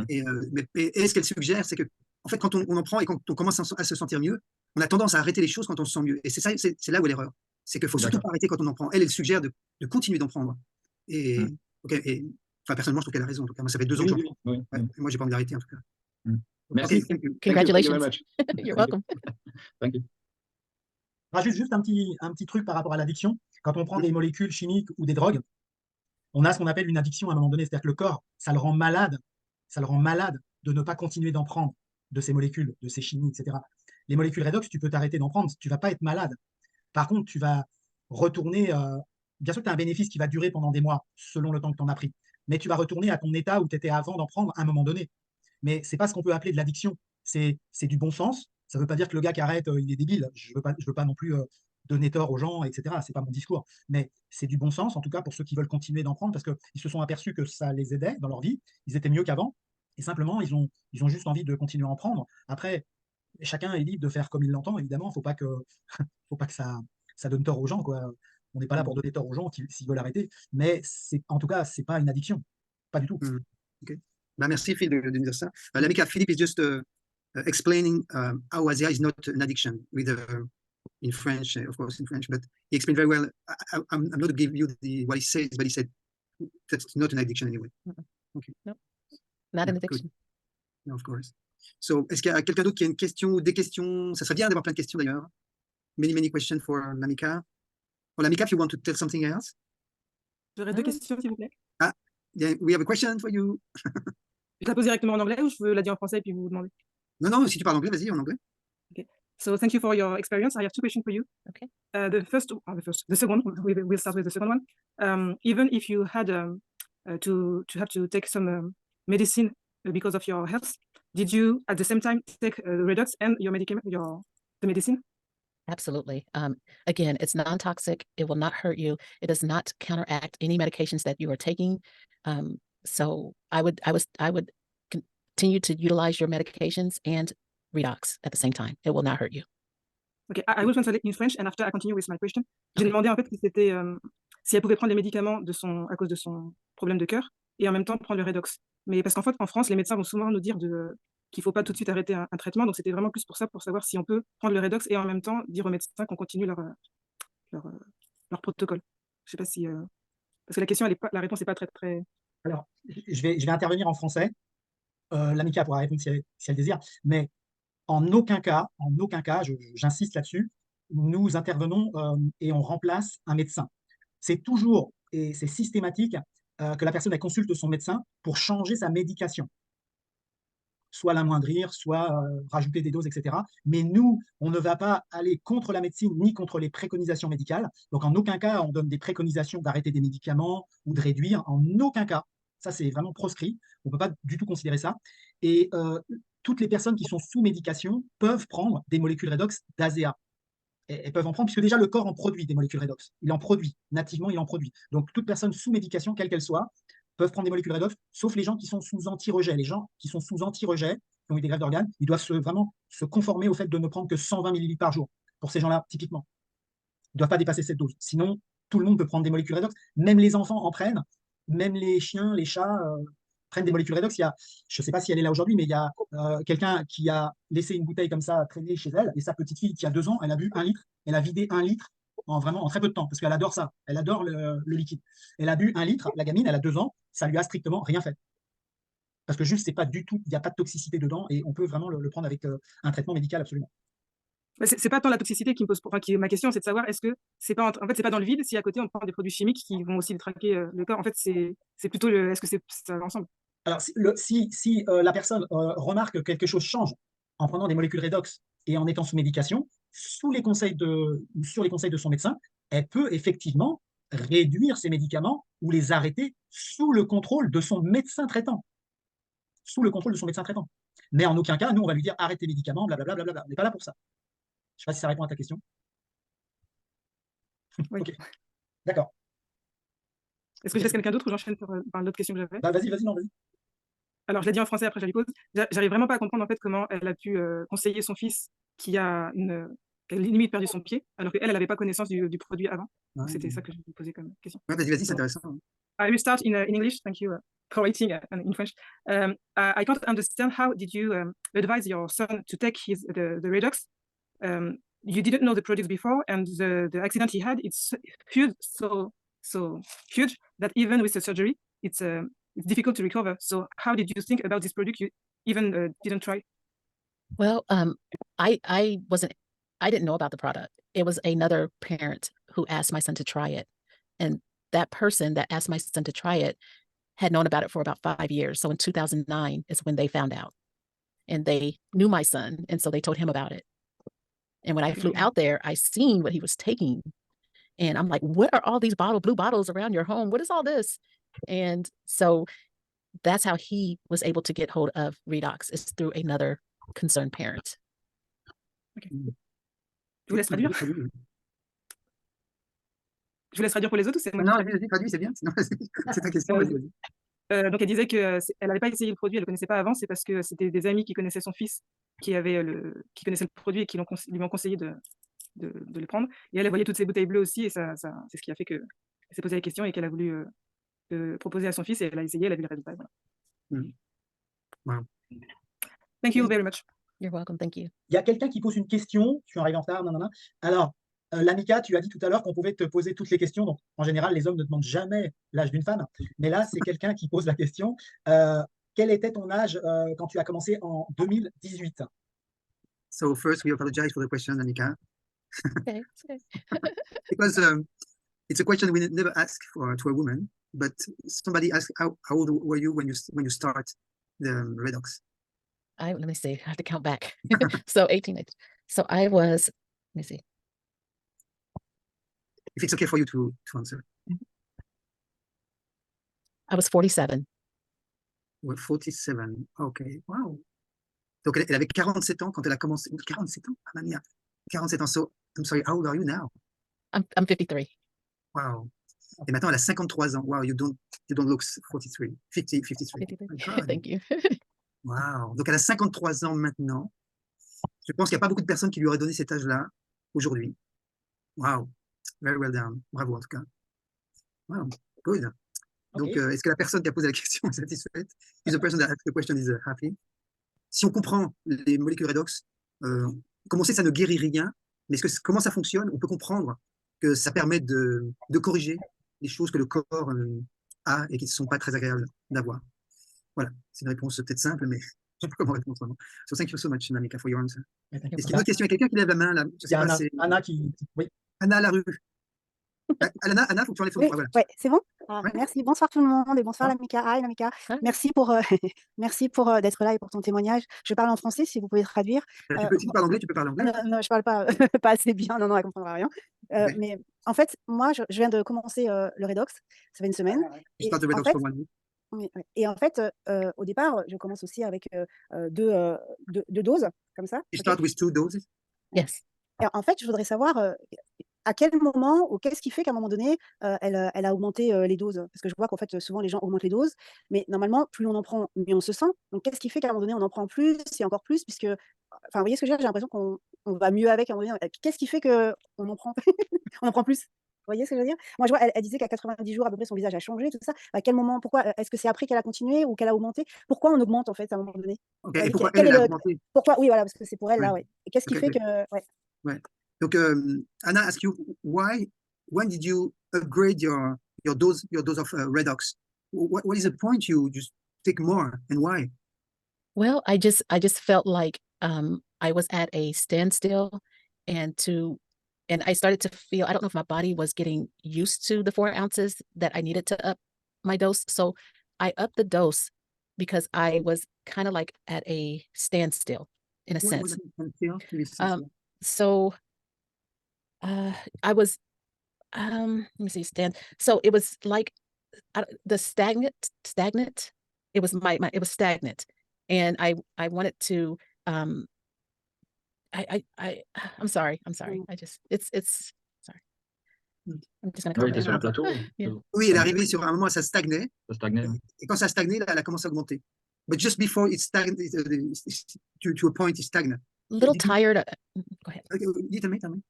Et ce qu'elle suggère, c'est que en fait, quand on en prend et quand on commence à se sentir mieux, on a tendance à arrêter les choses quand on se sent mieux. Et c'est là où est l'erreur. C'est qu'il faut surtout pas arrêter quand on en prend. Elle suggère de continuer d'en prendre. Et, personnellement, je trouve qu'elle a raison. En tout cas, moi, ça fait 2 ans que j'en prends. Oui. Moi, j'ai pas envie d'arrêter, en tout cas. Merci. Okay, thank you. Congratulations. Thank you very much. You're welcome. Thank you. Rajoute juste un petit truc par rapport à l'addiction. Quand on prend des molécules chimiques ou des drogues, on a ce qu'on appelle une addiction à un moment donné. C'est-à-dire que le corps, ça le rend malade de ne pas continuer d'en prendre de ces molécules, de ces chimies, etc. Les molécules redox, tu peux t'arrêter d'en prendre, tu ne vas pas être malade. Par contre, tu vas retourner, bien sûr que tu as un bénéfice qui va durer pendant des mois, selon le temps que tu en as pris, mais tu vas retourner à ton état où tu étais avant d'en prendre à un moment donné. Mais ce n'est pas ce qu'on peut appeler de l'addiction, c'est du bon sens. Ça ne veut pas dire que le gars qui arrête, il est débile. Je veux pas non plus donner tort aux gens, etc. Ce n'est pas mon discours. Mais c'est du bon sens, en tout cas pour ceux qui veulent continuer d'en prendre, parce qu'ils se sont aperçus que ça les aidait dans leur vie, ils étaient mieux qu'avant, et simplement, ils ont juste envie de continuer à en prendre. Après, chacun est libre de faire comme il l'entend, évidemment. Faut pas que ça donne tort aux gens, quoi. On n'est pas là pour donner tort aux gens s'ils veulent arrêter. Mais en tout cas, c'est pas une addiction. Pas du tout. Okay. Merci, Phil, de dire ça. Lamika, Philippe is just explaining how Azea is not an addiction with in French, of course, in French, but he explained very well. I'm not going to give you what he says, but he said that's not an addiction anyway. Okay. No, not an addiction. No, of course. So, est-ce qu'il y a quelqu'un d'autre qui a une question ou des questions? Ça serait bien d'avoir plein de questions d'ailleurs. Many questions for Lamika. Or Lamika, if you want to tell something else. J'aurais 2 questions, s'il vous plaît. Yeah, we have a question for you. Je la pose directement en anglais ou je veux la dire en français et puis vous demander? Non, si tu parles anglais, vas-y, en anglais. Okay. So thank you for your experience. I have 2 questions for you. Okay. The second, we'll start with the second one. Even if you had to have to take some medicine because of your health, did you at the same time take Redox and your the medicine? Absolutely. Again, it's non-toxic. It will not hurt you. It does not counteract any medications that you are taking. So I would continue to utilize your medications and Redox at the same time. It will not hurt you. Okay, I will translate in French and after I continue with my question. J'ai demandé en fait si elle pouvait prendre les médicaments à cause de son problème de cœur et en même temps prendre le Redox. Mais parce qu'en fait, en France, les médecins vont souvent nous dire qu'il ne faut pas tout de suite arrêter un traitement. Donc, c'était vraiment plus pour ça, pour savoir si on peut prendre le Redox et en même temps dire aux médecins qu'on continue leur protocole. Je ne sais pas si... parce que la question, la réponse n'est pas très... Alors, je vais intervenir en français. Lamika pourra répondre si elle désire. Mais en aucun cas, j'insiste là-dessus, nous intervenons et on remplace un médecin. c'est toujours et c'est systématique que la personne elle consulte son médecin pour changer sa médication. Soit l'amoindrir, soit rajouter des doses, etc. Mais nous, on ne va pas aller contre la médecine ni contre les préconisations médicales. Donc, en aucun cas, on donne des préconisations d'arrêter des médicaments ou de réduire. En aucun cas. Ça, c'est vraiment proscrit. On ne peut pas du tout considérer ça. Et toutes les personnes qui sont sous médication peuvent prendre des molécules redox d'ASEA. Elles peuvent en prendre, puisque déjà le corps en produit des molécules redox. Il en produit, nativement, il en produit. Donc, toute personne sous médication, quelle qu'elle soit, peuvent prendre des molécules redox, sauf les gens qui sont sous anti-rejet. Les gens qui sont sous anti-rejet, qui ont eu des greffes d'organes, ils doivent vraiment se conformer au fait de ne prendre que 120 ml par jour. Pour ces gens-là, typiquement, ils ne doivent pas dépasser cette dose. Sinon, tout le monde peut prendre des molécules redox. Même les enfants en prennent, même les chiens, les chats prennent des molécules redox. Je ne sais pas si elle est là aujourd'hui, mais il y a quelqu'un qui a laissé une bouteille comme ça traîner chez elle, et sa petite fille qui a 2 ans, elle a bu 1 litre, elle a vidé 1 litre en très peu de temps, parce qu'elle adore ça, elle adore le liquide. Elle a bu 1 litre, la gamine, elle a 2 ans, ça lui a strictement rien fait. Parce que juste, c'est pas du tout, il n'y a pas de toxicité dedans, et on peut vraiment le prendre avec un traitement médical absolument. C'est pas tant la toxicité qui me pose, ma question, c'est de savoir est-ce que c'est pas en fait c'est pas dans le vide si à côté on prend des produits chimiques qui vont aussi traquer le corps. En fait, c'est plutôt est-ce que ça va ensemble? Alors, si la personne remarque que quelque chose change en prenant des molécules redox et en étant sous médication, sur les conseils de son médecin, elle peut effectivement réduire ses médicaments ou les arrêter sous le contrôle de son médecin traitant. Sous le contrôle de son médecin traitant. Mais en aucun cas, nous, on va lui dire arrête tes médicaments, blablabla. On n'est pas là pour ça. Je ne sais pas si ça répond à ta question. Oui. Ok, d'accord. Est-ce que je laisse quelqu'un d'autre ou j'enchaîne par l'autre question que j'avais? Bah, vas-y, non, vas-y. Alors, je l'ai dit en français, après je la lui pose. J'arrive vraiment pas à comprendre en fait comment elle a pu conseiller son fils qui a limite perdu son pied, alors qu'elle n'avait pas connaissance du produit avant. Donc, c'était ça que je lui posais comme question. Ouais, vas-y, c'est intéressant. I will start in English. Thank you for writing in French. I can't understand how did you advise your son to take the Redox? You didn't know the products before, and the accident he had, it's huge, so huge that even with the surgery, it's difficult to recover. So how did you think about this product? You even didn't try? Well, I didn't know about the product. It was another parent who asked my son to try it. And that person that asked my son to try it had known about it for about 5 years. So in 2009 is when they found out. And they knew my son, and so they told him about it. And when I flew out there, I seen what he was taking. And I'm like, what are all these blue bottles around your home? What is all this? And so that's how he was able to get hold of Redox, is through another concerned parent. Okay. Je vous laisse traduire. Je vous laisse traduire pour les autres ou c'est moi? Non, vas-y, traduis, c'est bien. C'est ta question, vas-y. Donc elle disait qu'elle n'avait pas essayé le produit, elle ne le connaissait pas avant, c'est parce que c'était des amis qui connaissaient son fils qui connaissaient le produit et qui lui ont conseillé de le prendre. Et elle voyait toutes ces bouteilles bleues aussi, et c'est ce qui a fait qu'elle s'est posé la question et qu'elle a voulu proposer à son fils, et elle a essayé, elle a vu le résultat. Voilà. Wow. Thank you very much. You're welcome. Thank you. Il y a quelqu'un qui pose une question. Je suis arrivé en retard. Alors, Lamika, tu as dit tout à l'heure qu'on pouvait te poser toutes les questions. Donc, en général, les hommes ne demandent jamais l'âge d'une femme. Mais là, c'est quelqu'un qui pose la question. Quel était ton âge quand tu as commencé en 2018? So first, we apologize for the question, Lamika. Okay. Because it's a question we never ask to a woman, but somebody asked how old were you when you start the Redox? Let me see. I have to count back. So 18. So I was, let me see. If it's okay for you to answer. I was 47. Well, 47. Okay. Wow. Donc elle avait 47 ans quand elle a commencé. 47 ans, ah, mamma mia. 47 ans. So I'm sorry. How old are you now? I'm 53. Wow. Et maintenant elle a 53 ans. Wow. You don't look 43. 53. 53. Thank you. Wow. Donc elle a 53 ans maintenant. Je pense qu'il n'y a pas beaucoup de personnes qui lui auraient donné cet âge-là aujourd'hui. Wow. Very well done. Bravo en tout cas. Wow. Good. Donc Okay. est-ce que la personne qui a posé la question est satisfaite? Is the person that asked the question is happy? Si on comprend les molécules redox, comme on sait, ça ne guérit rien, mais comment ça fonctionne? On peut comprendre que ça permet de corriger les choses que le corps a et qui ne sont pas très agréables d'avoir. Voilà, c'est une réponse peut-être simple, mais je ne sais pas comment répondre autrement. So thank you so much, Namika, for your answer. Thank you Est-ce for qu'il y a une autre that. question? Il y a quelqu'un qui lève la main là? Je Il y sais a pas, Anna qui... Oui. Anna Larue. Anna, faut que tu enlèves ton Oui, micro. Voilà. ouais, c'est bon? Ah, Ouais. merci. Bonsoir tout le monde et bonsoir Ah. Lamika. Hi Lamika. Hi. Merci pour, merci pour d'être là et pour ton témoignage. Je parle en français si vous pouvez traduire. Si tu parles anglais, tu peux parler anglais. Non, je parle pas, pas assez bien. Non, elle comprendra rien. Okay. Mais en fait, moi, je viens de commencer le redox. Ça fait une semaine. You Et start the en redox fait, for 1 week. oui, ouais. Et en fait, au départ, je commence aussi avec deux doses comme ça. You ok start with 2 doses. Yes. Et en fait, je voudrais savoir à quel moment ou qu'est-ce qui fait qu'à un moment donné, elle a augmenté les doses? Parce que je vois qu'en fait, souvent les gens augmentent les doses, mais normalement, plus on en prend, mieux on se sent. Donc qu'est-ce qui fait qu'à un moment donné, on en prend plus et encore plus? Puisque, enfin, vous voyez ce que je veux dire? J'ai l'impression qu'on va mieux avec à un moment donné. Qu'est-ce qui fait qu'on en prend on en prend plus? Vous voyez ce que je veux dire? Moi, je vois, elle disait qu'à 90 jours, à peu près, son visage a changé, tout ça. À quel moment? Pourquoi? Est-ce que c'est après qu'elle a continué ou qu'elle a augmenté? Pourquoi on augmente, en fait, à un moment donné? Ok. Vous Et voyez, pourquoi quel elle est a le augmenté? pourquoi? Oui, voilà, parce que c'est pour elle, là, Ouais. ouais. Et qu'est-ce qui Ok, fait ok. que ouais. Ouais. Donc, Anna ask you when did you upgrade your dose of redox? What is the point you just take more and why? Well, I just felt like I was at a standstill and I started to feel, I don't know if my body was getting used to the 4 ounces that I needed to up my dose. So I upped the dose because I was kind of like at a standstill in a What sense. does it entail to be Um, So I was let me see, so it was like the stagnant. It was it was stagnant, and I wanted to I'm sorry. I just it's sorry. Mm. I'm just gonna Oui, calm était sur un down. plateau. Yeah. Oui, elle est arrivée sur un moment, ça stagnait. Ça stagnait. Et quand ça stagnait, là, elle a commencé à augmenter. But just before it stagned, to a point, it stagnant. Little Did you- tired. Go ahead. Tell me.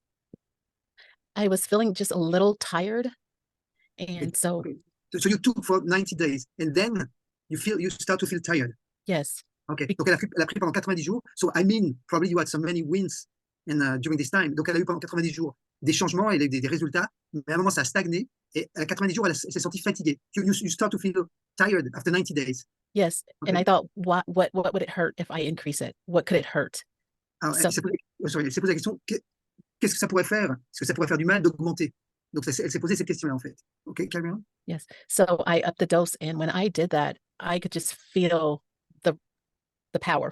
I was feeling just a little tired, and so Okay. So you took for 90 days, and then you start to feel tired. yes, Ok. Donc elle a pris pendant 90 jours. So I mean, probably you had so many wins during this time. Donc elle a eu pendant 90 jours des changements et des résultats, mais à un moment ça a stagné. Et à 90 jours, elle s'est sentie fatiguée. You start to feel tired after 90 days. yes, and Okay. I thought, what would it hurt if I increase it? What could it hurt? Alors, So- elle s'est posé la question, qu'est-ce que ça pourrait faire? Est-ce que ça pourrait faire du mal d'augmenter? Donc elle s'est posé cette question-là en fait. Ok, Cameron? Yes. So I upped the dose, and when I did that, I could just feel the power.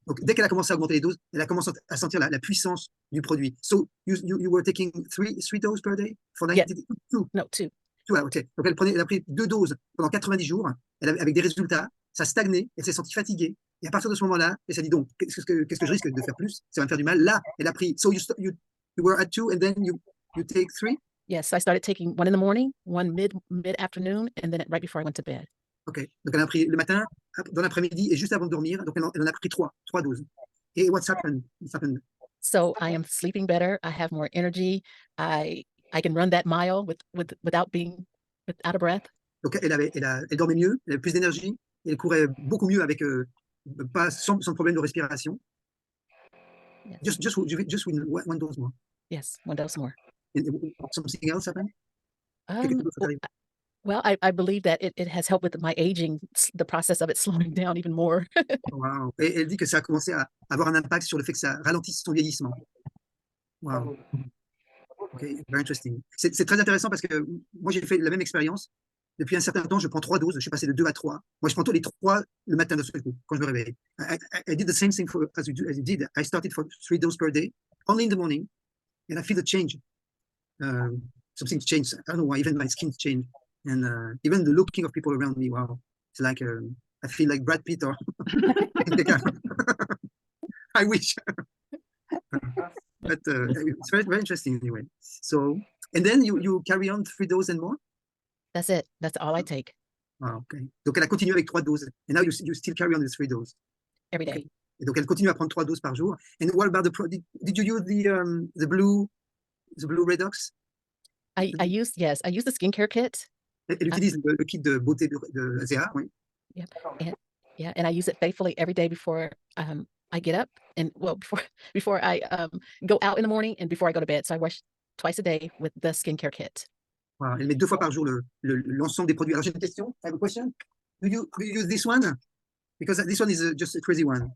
Donc dès qu'elle a commencé à augmenter les doses, elle a commencé à sentir la puissance du produit. So you were taking three doses per day for 90 days? Two. No, 2. Ok. Donc elle a pris 2 doses pendant 90 jours, avec des résultats, ça stagnait, elle s'est sentie fatiguée. Et à partir de ce moment-là, elle s'est dit donc, qu'est-ce que je risque de faire plus? Ça va me faire du mal. Là, elle a pris. So you were at 2 and then you take 3? Yes, I started taking 1 in the morning, 1 mid-afternoon, and then right before I went to bed. Ok. Donc elle a pris le matin, dans l'après-midi et juste avant de dormir. Donc elle en a pris 3 doses. Et what's happened? So I am sleeping better. I have more energy. I can run that mile without being out of breath. Donc elle dormait mieux, elle avait plus d'énergie, elle courait beaucoup mieux avec sans problème de respiration. Yes. Just with 1 dose more. Yes, 1 dose more. And something else happened? Quelque chose d'autre arrive? Well, I believe that it has helped with my aging, the process of it slowing down even more. Wow. Et elle dit que ça a commencé à avoir un impact sur le fait que ça ralentisse son vieillissement. Wow. Ok, very interesting. C'est très intéressant parce que moi j'ai fait la même expérience. Depuis un certain temps, je prends 3 doses. Je suis passé de 2 à 3. Moi, je prends tous les 3 le matin de seul coup, quand je me réveille. I did the same thing as you did. I started for 3 doses per day, only in the morning, and I feel the change. Something changed. I don't know why. Even my skin changed, and even the looking of people around me. Wow, it's like I feel like Brad Pitt or I wish. But it's very, very interesting anyway. So, and then you carry on 3 doses and more. That's it. That's all I take Ah, ok. Donc elle a continué avec 3 doses. And now you still carry on the 3 doses. every day. Okay. Et donc elle continue à prendre 3 doses par jour. And what about did you use the blue Redox? I use the skincare kit. Elle utilise le kit de beauté de Azea, oui. And I use it faithfully every day before I get up and before I go out in the morning and before I go to bed. So I wash twice a day with the skincare kit. Voilà. Elle met 2 fois par jour l'ensemble des produits. Alors j'ai une question. I have a question. Do you use this one? Because this one is just a crazy one.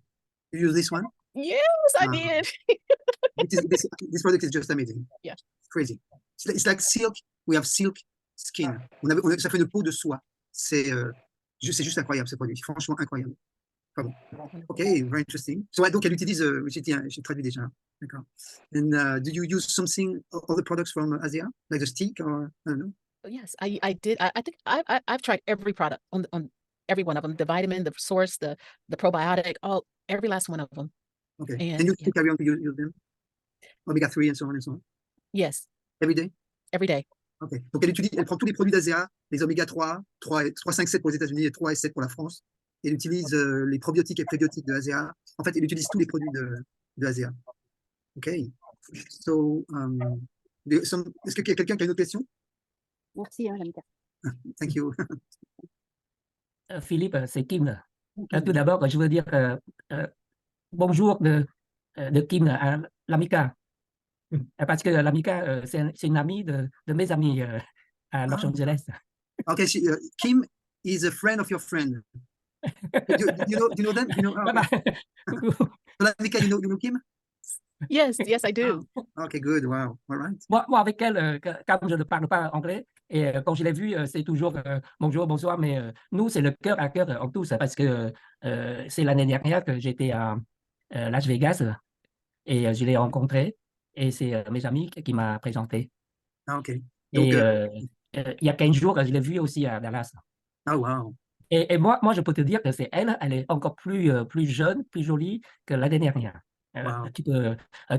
You use this one? Yes, I did. This product is just amazing. Yeah. It's crazy. It's like silk. We have silk skin. Ça fait une peau de soie. C'est juste incroyable, ce produit. Franchement incroyable. Pardon. OK, very interesting. Donc, elle utilise, j'ai traduit déjà. D'accord. And do you use something, other products from Asia, like the stick, or I don't know? Yes, I did. I think I've tried every product on every one of them, the vitamin, the source, the probiotic, every last one of them. Okay. And you yeah. still carry on to use them? Omega-3 and so on and so on? Yes, Every day? every day. OK. Donc, elle prend tous les produits d'Asia, les oméga-3, 3, 5, 7 pour les États-Unis et 3 et 7 pour la France. Et elle utilise les probiotiques et prébiotiques de Asia. En fait, elle utilise tous les produits de Asia. OK. So, est-ce qu'il y a quelqu'un qui a une autre question? Merci, hein, Lamika. Thank you. Philippe, c'est Kim. Tout d'abord, je veux dire bonjour de Kim à Lamika. Parce que Lamika, c'est une amie de mes amis à Los Angeles. Okay, Kim is a friend of your friend. Do you know them? So, Lamika, you know Kim? Yes, I do. Okay, good. Wow. All right. Moi, avec elle, comme je ne parle pas anglais, et quand je l'ai vue, c'est toujours bonjour, bonsoir, mais nous, c'est le cœur à cœur en tous, parce que c'est l'année dernière que j'étais à Las Vegas et je l'ai rencontrée, et c'est mes amis qui m'ont présenté. Ah, OK. Donc, Et il y a 15 jours, je l'ai vue aussi à Dallas. ah, wow. Et moi, je peux te dire que c'est elle est encore plus jeune, plus jolie que l'année dernière. Wow.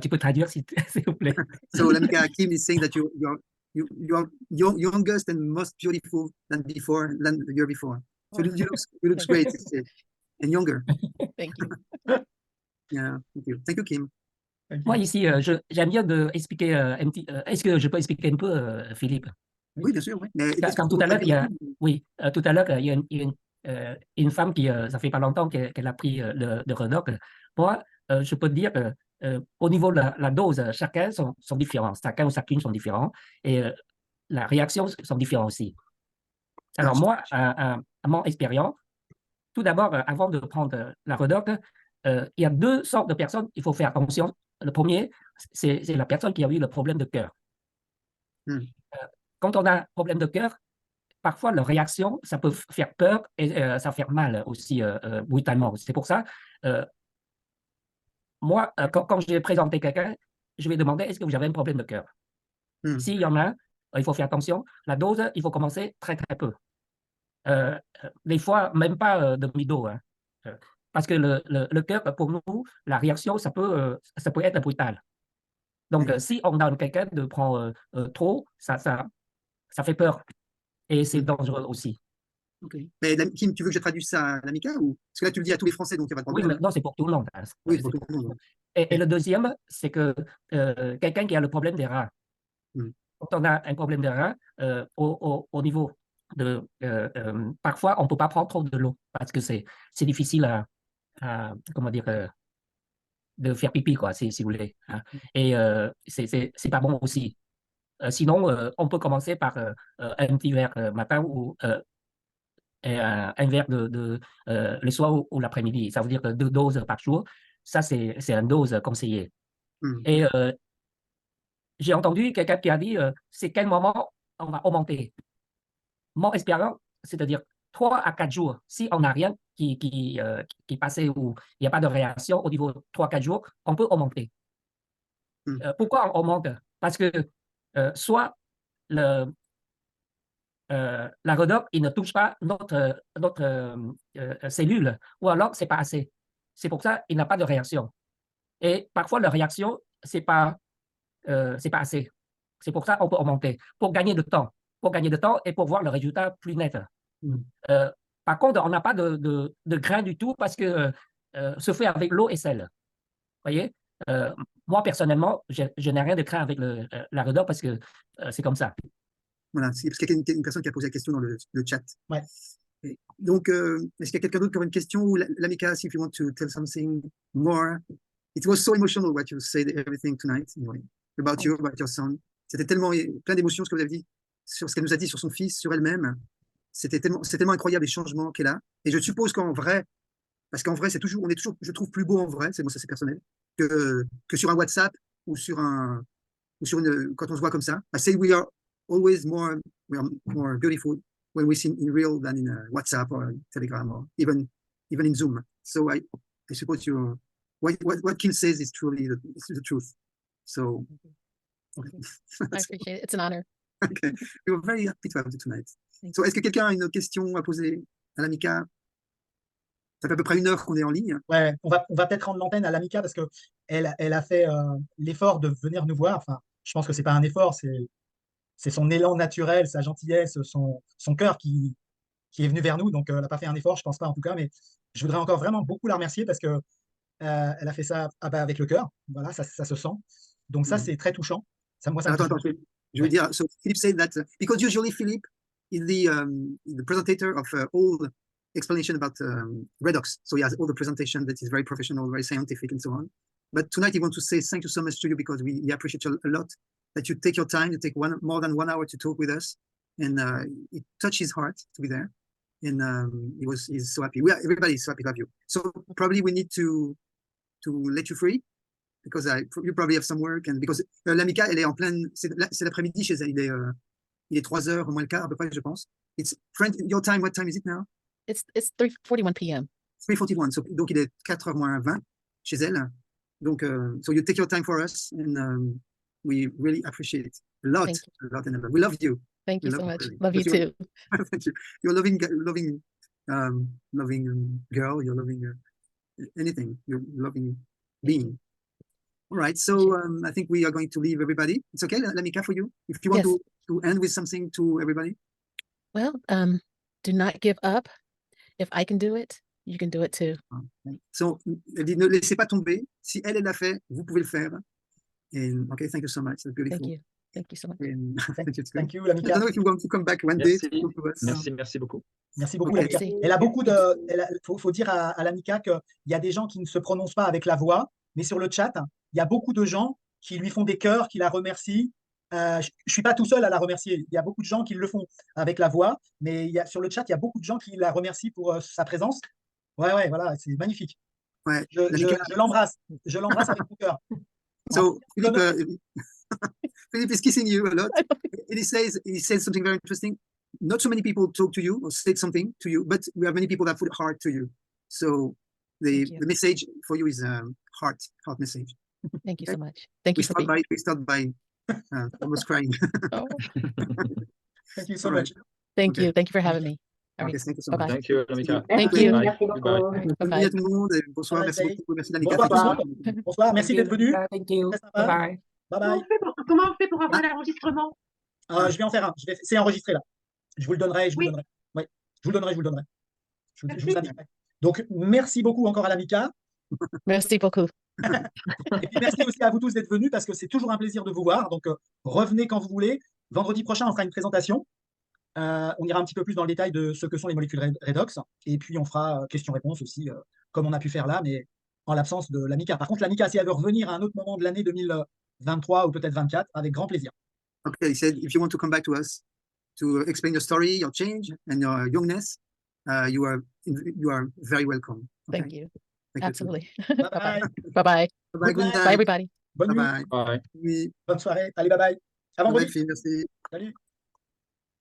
Tu peux traduire, s'il vous plaît. So, Lamika, Kim is saying that you are youngest and most beautiful than the year before. So you look great and younger. Thank you. Yeah, thank you. Thank you, Kim. Moi, ici, j'aime bien expliquer un petit. Est-ce que je peux expliquer un peu, Philippe? Oui, bien sûr. Oui. Mais Comme tout à l'heure, il y a, tout à l'heure, il y a une femme qui, ça fait pas longtemps qu'elle a pris le Redoc. Moi, je peux te dire que au niveau de la dose, chacun sont différents. Chacun ou chacune sont différents. Et la réaction sont différentes aussi. Alors moi, à mon expérience, tout d'abord, avant de prendre la Redoc, il y a deux sortes de personnes, il faut faire attention. Le premier, c'est la personne qui a eu le problème de cœur. Quand on a un problème de cœur, parfois la réaction, ça peut faire peur et ça fait mal aussi brutalement. C'est pour ça, moi, quand je vais présenter quelqu'un, je vais demander est-ce que vous avez un problème de cœur. S'il y en a, il faut faire attention. La dose, il faut commencer très très peu. Des fois, même pas demi-dos. Hein. Parce que le cœur, pour nous, la réaction, ça peut être brutal. Donc, si on donne quelqu'un de prendre trop, ça fait peur. Et c'est dangereux aussi. Okay. Mais Kim, tu veux que je traduise ça à Lamika ou... Parce que là, tu le dis à tous les Français, donc il n'y a pas de problème. Oui, non, c'est pour tout le monde. Hein. Oui, c'est pour tout le monde. Et le deuxième, c'est que quelqu'un qui a le problème des reins. Quand on a un problème des reins, au niveau de... parfois, on ne peut pas prendre trop de l'eau parce que c'est difficile à comment dire, de faire pipi, quoi, si vous voulez. Hein. Et c'est pas bon aussi. Sinon, on peut commencer par un petit verre matin ou un verre le soir ou l'après-midi. Ça veut dire 2 doses par jour. Ça, c'est une dose conseillée. Et j'ai entendu quelqu'un qui a dit c'est quel moment on va augmenter. Mon expérience, c'est-à-dire 3 à 4 jours. Si on n'a rien qui passait ou il n'y a pas de réaction au niveau de 3 à 4 jours, on peut augmenter. Pourquoi on augmente? Parce que soit la Redoc, il ne touche pas notre cellule, ou alors c'est pas assez. C'est pour ça qu'il n'a pas de réaction. Et parfois, la réaction, c'est pas assez. C'est pour ça qu'on peut augmenter, pour gagner de temps. Pour gagner de temps et pour voir le résultat plus net. Par contre, on n'a pas de grain du tout parce que se fait avec l'eau et sel. Vous voyez? Moi, personnellement, je n'ai rien de grain avec la Redoc parce que c'est comme ça. Voilà, c'est parce qu'il y a une personne qui a posé la question dans le chat. Ouais. Et donc, est-ce qu'il y a quelqu'un d'autre qui a une question ou Lamika, if you want to tell something more? It was so emotional what you said, everything tonight, anyway, about you, about your son. C'était tellement plein d'émotions ce que vous avez dit, sur ce qu'elle nous a dit sur son fils, sur elle-même. C'est tellement incroyable les changements qu'elle a. Et je suppose qu'en vrai, parce qu'en vrai, on est toujours, je trouve plus beau en vrai, ça c'est personnel, que sur un WhatsApp ou sur un ou quand on se voit comme ça. I say we are always more beautiful when we see in real than in WhatsApp or Telegram or even in Zoom. So I suppose what Kim says is truly the truth. So okay. I appreciate it. It's an honor. Okay. We were very happy to have you tonight. So, est-ce que quelqu'un a une question à poser à l'Amica? Ça fait à peu près 1 heure qu'on est en ligne. Ouais, on va peut-être rendre l'antenne à l'Amica parce qu'elle a fait l'effort de venir nous voir. Enfin, je pense que c'est pas un effort, c'est son élan naturel, sa gentillesse, son cœur qui est venu vers nous. Donc, elle n'a pas fait un effort, je pense pas en tout cas. Mais je voudrais encore vraiment beaucoup la remercier parce que elle a fait ça avec le cœur. Voilà, ça se sent. Donc ça, c'est très touchant. Moi, ça me touche. Attends, je veux dire, so Philippe said that because usually Philippe is the presentator of all explanation about redox. So he has all the presentation that is very professional, very scientific, and so on. But tonight he wants to say thank you so much to you because we appreciate a lot that you take your time, you take more than 1 hour to talk with us, and it touched his heart to be there. And he's so happy. Everybody is so happy to have you. So probably we need to let you free because you probably have some work, and because l'Amica, elle est en pleine, c'est l'après-midi chez elle. Il est 3h moins le quart à peu près, je pense. It's your time. What time is it now? It's 3:41 p.m. 3:41. So, donc il est 4h moins 20 chez elle. Donc so you take your time for us, and we really appreciate it a lot. And we love you. Thank you so much. Love you too. Thank you. You're loving girl. You're loving anything. You're loving being. All right. So I think we are going to leave everybody. It's okay, l'Amica, for you? If you want to end with something to everybody. Well, do not give up. If I can do it, you can do it too. So, elle dit, ne laissez pas tomber. Si elle l'a fait, vous pouvez le faire. And okay, thank you so much. That's beautiful. Thank you. Thank you so much. And, Thank you, l'Amica. I don't know if you want to come back one day to talk to us. Merci beaucoup. Merci beaucoup, Okay. l'Amica. Elle a beaucoup faut dire à l'Amica qu'il y a des gens qui ne se prononcent pas avec la voix, mais sur le chat, il y a beaucoup de gens qui lui font des cœurs, qui la remercient. Je ne suis pas tout seul à la remercier. Il y a beaucoup de gens qui le font avec la voix, mais sur le chat, il y a beaucoup de gens qui la remercient pour sa présence. Ouais, voilà, c'est magnifique. Ouais. Je l'embrasse. Je l'embrasse avec mon cœur. So Philippe is kissing you a lot. And he says something very interesting. Not so many people talk to you or said something to you, but we have many people that put heart to you. So the message for you is heart message. Thank you so much. Thank you We start by almost crying. Oh. Thank you so much. Thank you. Thank you for having me. All Okay, right. thank you so Bye-bye. much. Thank you, l'Amica. Thank you. Merci beaucoup. Bye-bye. Bonne nuit à tout le monde. Et bonsoir, merci beaucoup. Merci l'Amica. Bonsoir tout le monde. Bonsoir, merci d'être venu. Thank you. Très sympa. Bye bye. Bye bye. Comment on fait pour avoir l'enregistrement? Je vais en faire un. C'est enregistré là. Je vous le donnerai. Ouais. Je vous le donnerai. Je vous indiquerai. Donc, merci beaucoup encore à l'Amica. Merci beaucoup. Et puis, merci aussi à vous tous d'être venus parce que c'est toujours un plaisir de vous voir. Donc, revenez quand vous voulez. Vendredi prochain, on fera une présentation. On ira un petit peu plus dans le détail de ce que sont les molécules redox. Et puis, on fera questions-réponses aussi, comme on a pu faire là, mais en l'absence de l'Amica. Par contre, l'Amica, si elle veut revenir à un autre moment de l'année 2023 ou peut-être 24, avec grand plaisir. Okay, he said, if you want to come back to us to explain your story, your change, and your youngness, you are very welcome. Okay? Thank you. Thank you. Absolutely. Bye-bye. Bye-bye. Bye-bye. Good night. Bye, everybody. Bonne nuit. Bye-bye. Bye. Oui. Bonne soirée. Allez, bye bye. À vendredi. Merci. Salut.